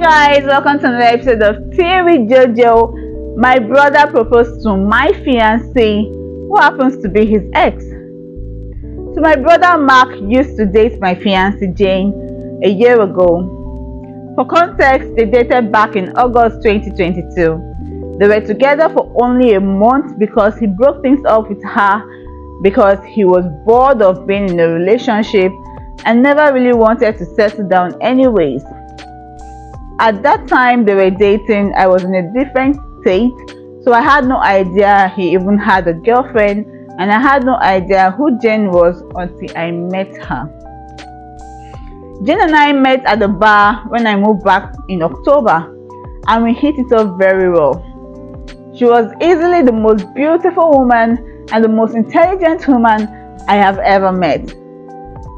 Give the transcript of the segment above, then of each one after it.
Hi guys, welcome to another episode of Tea with JoJo. My brother proposed to my fiancé, who happens to be his ex. So my brother Mark used to date my fiancé Jane a year ago. For context, they dated back in August 2022. They were together for only a month because he broke things off with her because he was bored of being in a relationship and never really wanted to settle down anyways. At that time they were dating, I was in a different state, so I had no idea he even had a girlfriend, and I had no idea who Jane was until I met her. Jane and I met at the bar when I moved back in October, and we hit it off very well. She was easily the most beautiful woman and the most intelligent woman I have ever met.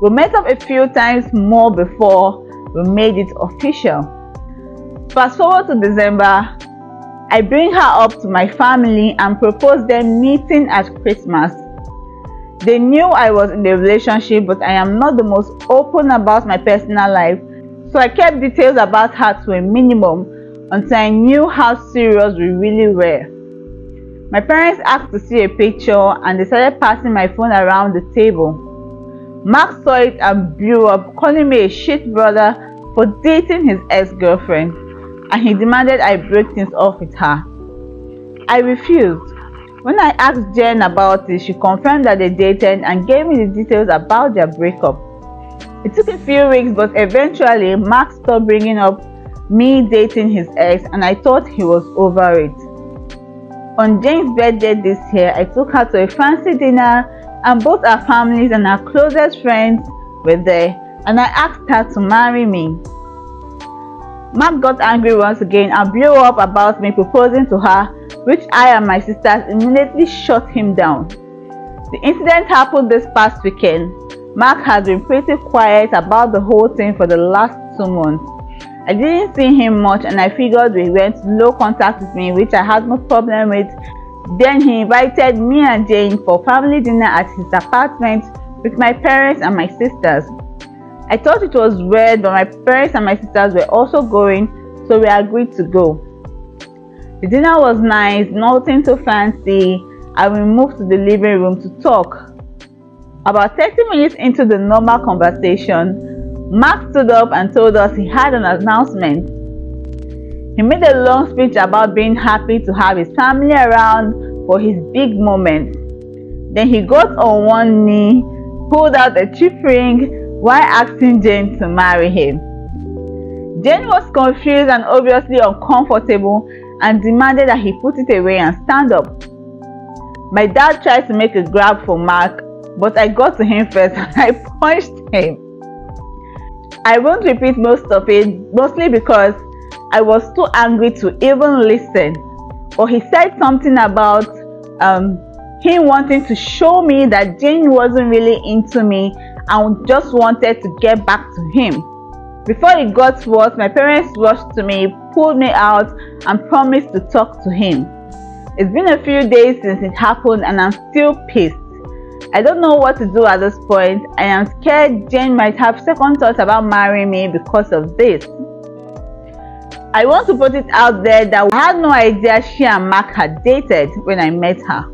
We met up a few times more before we made it official. Fast forward to December, I bring her up to my family and propose them meeting at Christmas. They knew I was in a relationship, but I am not the most open about my personal life, so I kept details about her to a minimum until I knew how serious we really were. My parents asked to see a picture and they started passing my phone around the table. Mark saw it and blew up, calling me a shit brother for dating his ex-girlfriend, and he demanded I break things off with her. I refused. When I asked Jen about it, she confirmed that they dated and gave me the details about their breakup. It took a few weeks, but eventually Mark stopped bringing up me dating his ex, and I thought he was over it. On Jane's birthday this year, I took her to a fancy dinner, and both our families and our closest friends were there, and I asked her to marry me. Mark got angry once again and blew up about me proposing to her, which I and my sisters immediately shut him down. The incident happened this past weekend. Mark has been pretty quiet about the whole thing for the last 2 months. I didn't see him much, and I figured we went low contact with me, which I had no problem with. Then he invited me and Jane for family dinner at his apartment with my parents and my sisters. I thought it was weird, but my parents and my sisters were also going, so we agreed to go. The dinner was nice, nothing too fancy, and we moved to the living room to talk. About 30 minutes into the normal conversation, Mark stood up and told us he had an announcement. He made a long speech about being happy to have his family around for his big moment. Then he got on one knee, pulled out a cheap ring, while asking Jane to marry him. Jane was confused and obviously uncomfortable and demanded that he put it away and stand up. My dad tried to make a grab for Mark, but I got to him first and I punched him. I won't repeat most of it, mostly because I was too angry to even listen. But he said something about him wanting to show me that Jane wasn't really into me and just wanted to get back to him. Before it got worse, my parents rushed to me, pulled me out, and promised to talk to him. It's been a few days since it happened and I'm still pissed. I don't know what to do at this point. I am scared Jane might have second thoughts about marrying me because of this. I want to put it out there that I had no idea she and Mark had dated when I met her.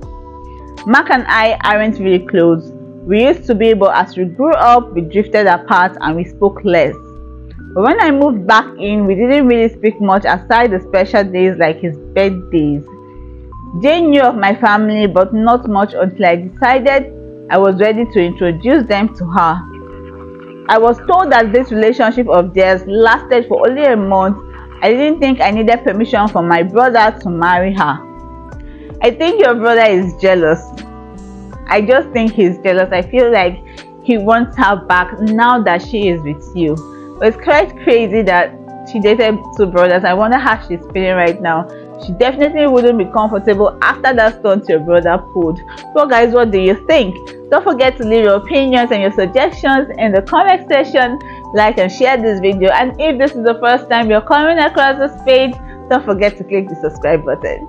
Mark and I aren't really close. We used to be, but as we grew up, we drifted apart and we spoke less. But when I moved back in, we didn't really speak much aside the special days like his birthdays. Jane knew of my family, but not much until I decided I was ready to introduce them to her. I was told that this relationship of theirs lasted for only a month. I didn't think I needed permission from my brother to marry her. I think your brother is jealous. I just think he's jealous. I feel like he wants her back now that she is with you. But it's quite crazy that she dated 2 brothers. I wonder how she's feeling right now. She definitely wouldn't be comfortable after that stunt your brother pulled. So guys, what do you think? Don't forget to leave your opinions and your suggestions in the comment section. Like and share this video. And if this is the first time you're coming across this page, don't forget to click the subscribe button.